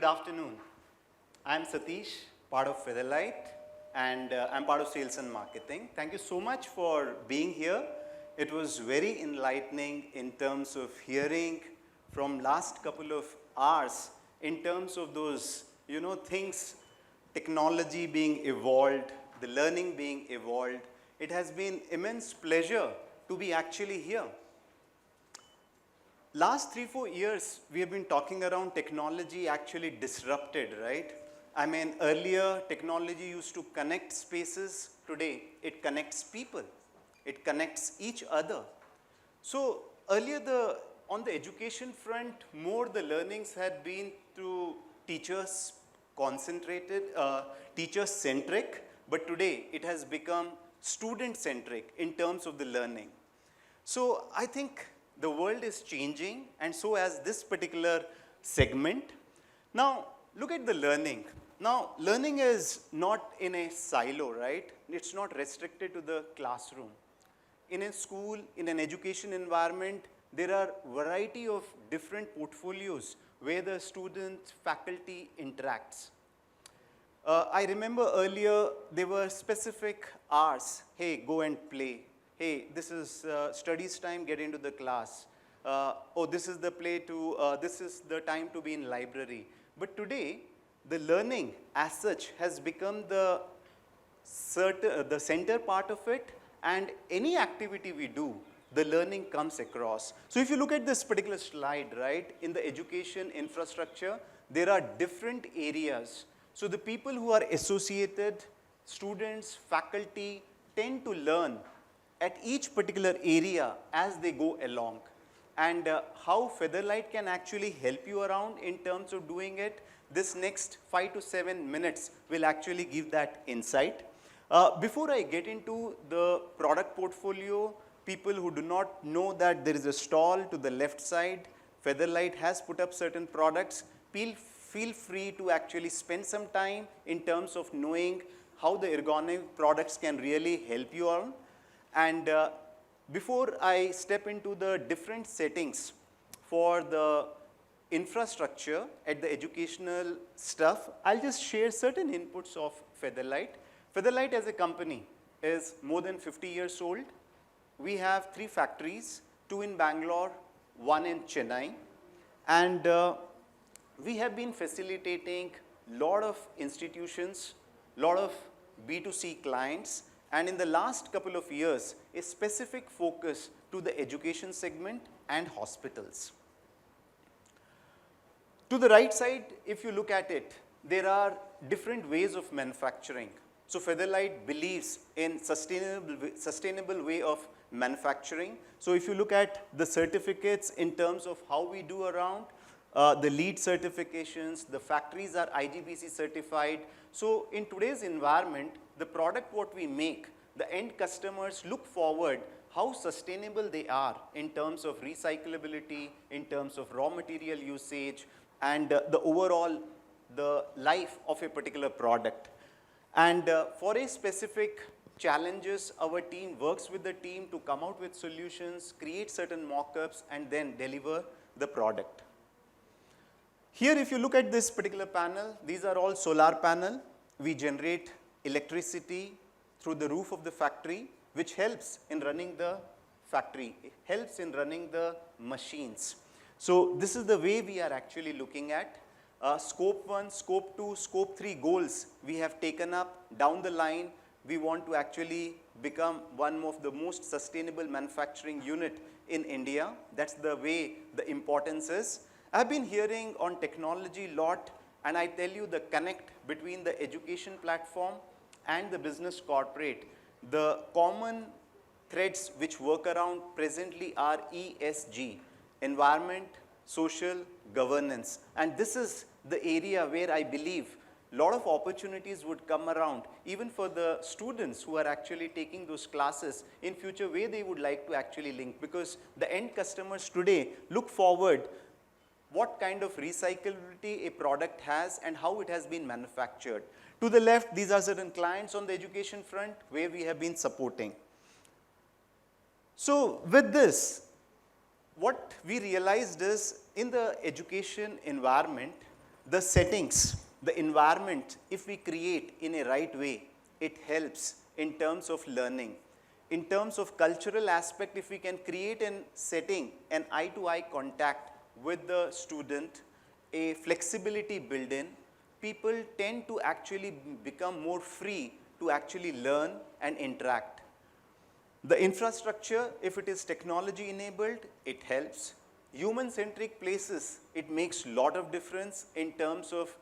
good afternoon. I'm Satish, part of Featherlite, and I'm part of sales and marketing. Thank you so much for being here. It was very enlightening in terms of hearing from last couple of hours in terms of those, things, technology being evolved, the learning being evolved. It has been immense pleasure to be actually here. Last 3-4 years, we have been talking around technology actually disrupted, right? I mean, earlier technology used to connect spaces. Today, it connects people. It connects each other. So earlier, on the education front, more the learnings had been through teachers concentrated, teacher-centric, but today it has become student-centric in terms of the learning. So I think the world is changing, and so has this particular segment. Now, look at the learning. Now, learning is not in a silo, right? It's not restricted to the classroom. In a school, in an education environment, there are variety of different portfolios where the student faculty interacts. I remember earlier there were specific hours. Hey, go and play. Hey, this is studies time, get into the class. Oh, this is the play to, this is the time to be in library. But today, the learning as such has become the center part of it, and any activity we do, the learning comes across. So if you look at this particular slide, right, in the education infrastructure, there are different areas. So the people who are associated, students, faculty, tend to learn at each particular area as they go along. And how Featherlite can actually help you around in terms of doing it, this next 5 to 7 minutes will actually give that insight. Before I get into the product portfolio, people who do not know that there is a stall to the left side, Featherlite has put up certain products. Feel free to actually spend some time in terms of knowing how the ergonomic products can really help you on. And before I step into the different settings for the infrastructure at the educational stuff, I'll just share certain inputs of Featherlite. Featherlite as a company is more than 50 years old. We have 3 factories, 2 in Bangalore, 1 in Chennai. And we have been facilitating a lot of institutions, a lot of B2C clients, and in the last couple of years, a specific focus to the education segment and hospitals. To the right side, if you look at it, there are different ways of manufacturing. So Featherlite believes in sustainable way of manufacturing. So if you look at the certificates in terms of how we do around, the LEED certifications, the factories are IGBC certified. So in today's environment, the product what we make, the end customers look forward how sustainable they are in terms of recyclability, in terms of raw material usage, and the overall, the life of a particular product. And for a specific challenges, our team works with the team to come out with solutions, create certain mock-ups, and then deliver the product. Here, if you look at this particular panel, these are all solar panel. We generate electricity through the roof of the factory, which helps in running the factory. It helps in running the machines. So this is the way we are actually looking at. Scope 1, Scope 2, Scope 3 goals we have taken up down the line. We want to actually become one of the most sustainable manufacturing unit in India. That's the way the importance is. I've been hearing on technology a lot, and I tell you the connect between the education platform and the business corporate. The common threads which work around presently are ESG, environment, social, governance. And this is the area where I believe a lot of opportunities would come around, even for the students who are actually taking those classes in future, where they would like to actually link, because the end customers today look forward what kind of recyclability a product has and how it has been manufactured. To the left, these are certain clients on the education front where we have been supporting. So with this, what we realized is in the education environment, the settings, the environment, if we create in a right way, it helps in terms of learning. In terms of cultural aspect, if we can create a setting, an eye-to-eye contact with the student, a flexibility built in, people tend to actually become more free to actually learn and interact. The infrastructure, if it is technology enabled, it helps. Human-centric places, it makes a lot of difference in terms of,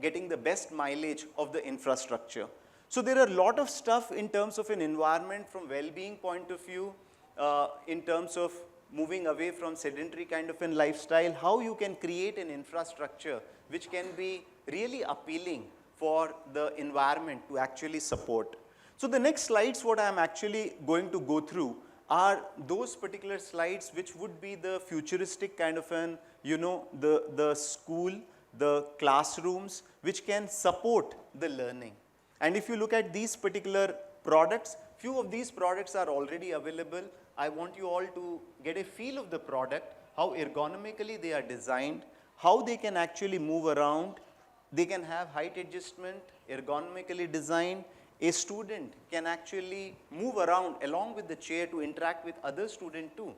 getting the best mileage of the infrastructure. So there are a lot of stuff in terms of an environment from well-being point of view, in terms of moving away from sedentary kind of a lifestyle, how you can create an infrastructure which can be really appealing for the environment to actually support. So the next slides what I am actually going to go through are those particular slides which would be the futuristic kind of an, the school, the classrooms which can support the learning. And if you look at these particular products, few of these products are already available. I want you all to get a feel of the product, how ergonomically they are designed, how they can actually move around. They can have height adjustment, ergonomically designed. A student can actually move around along with the chair to interact with other students too.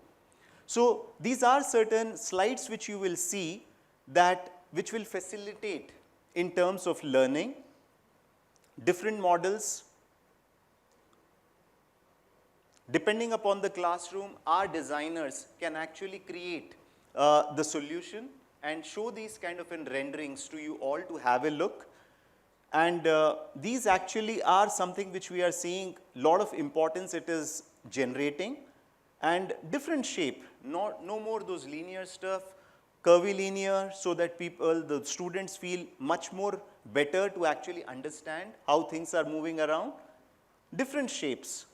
So these are certain slides which you will see which will facilitate in terms of learning. Different models, depending upon the classroom, our designers can actually create the solution and show these kind of renderings to you all to have a look. And these actually are something which we are seeing lot of importance it is generating, and different shape, no more those linear stuff, curvilinear, so that the students feel much more better to actually understand how things are moving around. Different shapes.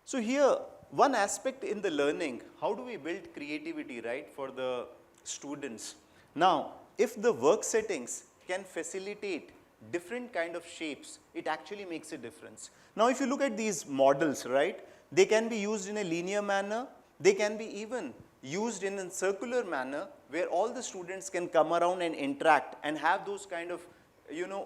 So here, one aspect in the learning, how do we build creativity, right, for the students? Now, if the work settings can facilitate different kind of shapes, it actually makes a difference. Now, if you look at these models, right, they can be used in a linear manner. They can be even used in a circular manner where all the students can come around and interact and have those kind of,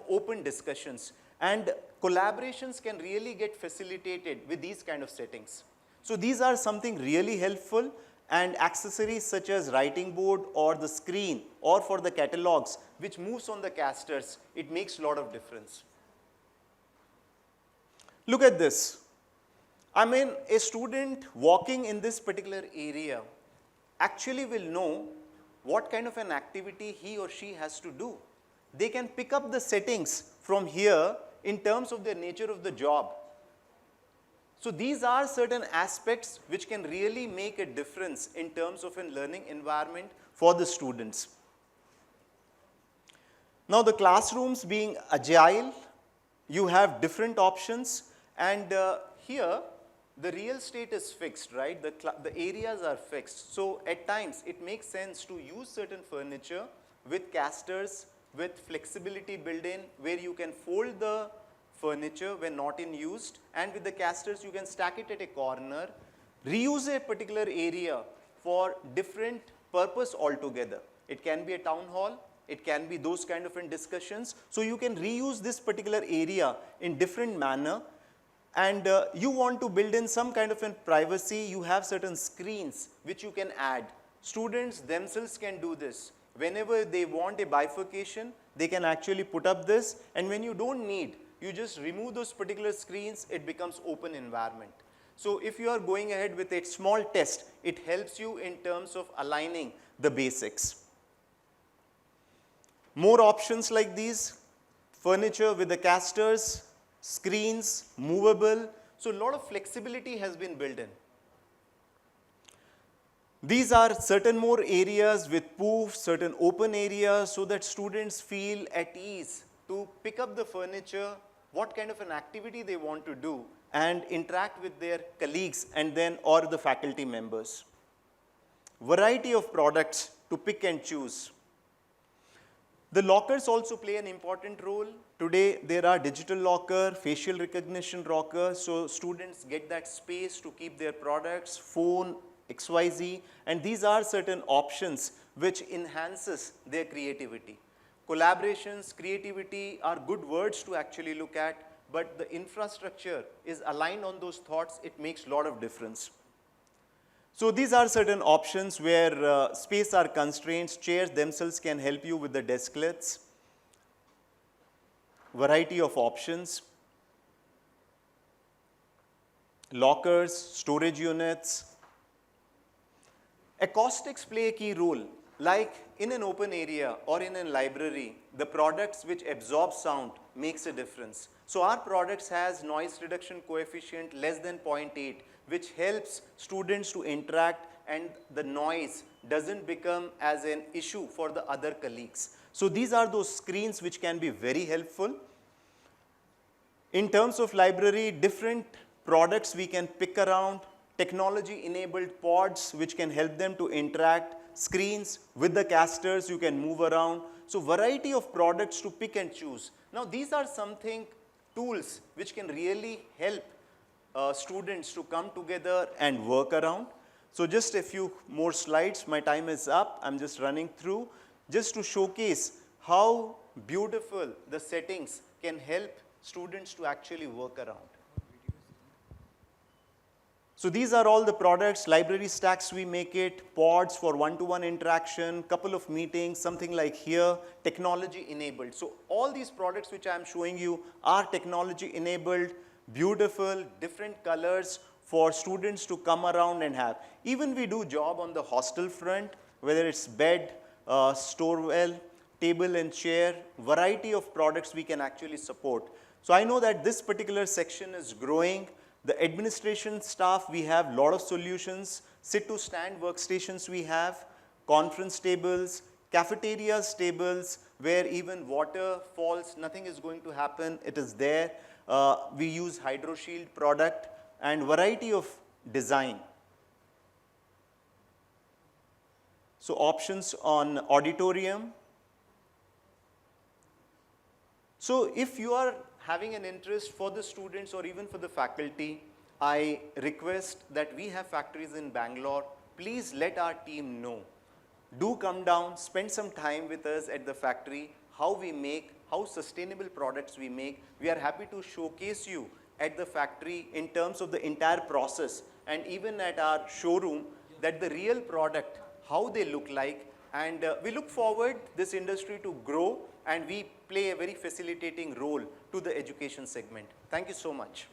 open discussions. And collaborations can really get facilitated with these kind of settings. So these are something really helpful, and accessories such as writing board or the screen or for the catalogs which moves on the casters, it makes a lot of difference. Look at this. I mean, a student walking in this particular area actually will know what kind of an activity he or she has to do. They can pick up the settings from here in terms of the nature of the job. So these are certain aspects which can really make a difference in terms of a learning environment for the students. Now the classrooms being agile, you have different options, and here the real estate is fixed, right? The areas are fixed. So at times it makes sense to use certain furniture with casters, with flexibility built in, where you can fold the furniture when not in used, and with the casters you can stack it at a corner, reuse a particular area for different purpose altogether. It can be a town hall, it can be those kind of discussions. So you can reuse this particular area in different manner, and you want to build in some kind of privacy, you have certain screens which you can add. Students themselves can do this. Whenever they want a bifurcation, they can actually put up this, and when you don't need, you just remove those particular screens, it becomes open environment. So if you are going ahead with a small test, it helps you in terms of aligning the basics. More options like these, furniture with the casters, screens, movable. So a lot of flexibility has been built in. These are certain more areas with poofs, certain open areas, so that students feel at ease to pick up the furniture, what kind of an activity they want to do, and interact with their colleagues and then or the faculty members. Variety of products to pick and choose. The lockers also play an important role. Today, there are digital locker, facial recognition locker, so students get that space to keep their products, phone, XYZ, and these are certain options which enhances their creativity. Collaborations, creativity are good words to actually look at, but the infrastructure is aligned on those thoughts, it makes a lot of difference. So these are certain options where space are constraints, chairs themselves can help you with the desklets, variety of options, lockers, storage units. Acoustics play a key role. Like in an open area or in a library, the products which absorb sound makes a difference. So our products has noise reduction coefficient less than 0.8, which helps students to interact and the noise doesn't become as an issue for the other colleagues. So these are those screens which can be very helpful. In terms of library, different products we can pick around, technology enabled pods which can help them to interact, screens with the casters you can move around. So variety of products to pick and choose. Now these are something tools which can really help students to come together and work around. So just a few more slides, my time is up, I'm just running through, just to showcase how beautiful the settings can help students to actually work around. So these are all the products, library stacks we make it, pods for one-to-one interaction, couple of meetings, something like here, technology enabled. So all these products which I am showing you are technology enabled, beautiful, different colors for students to come around and have. Even we do job on the hostel front, whether it's bed, storewell, table and chair, variety of products we can actually support. So I know that this particular section is growing. The administration staff, we have a lot of solutions. Sit to stand workstations we have, conference tables, cafeterias tables, where even water falls, nothing is going to happen, it is there. We use HydroShield product and variety of design. So options on auditorium. So if you are having an interest for the students or even for the faculty, I request that we have factories in Bangalore. Please let our team know. Do come down, spend some time with us at the factory, how we make, how sustainable products we make. We are happy to showcase you at the factory in terms of the entire process and even at our showroom that the real product, how they look like. And we look forward this industry to grow and we play a very facilitating role to the education segment. Thank you so much.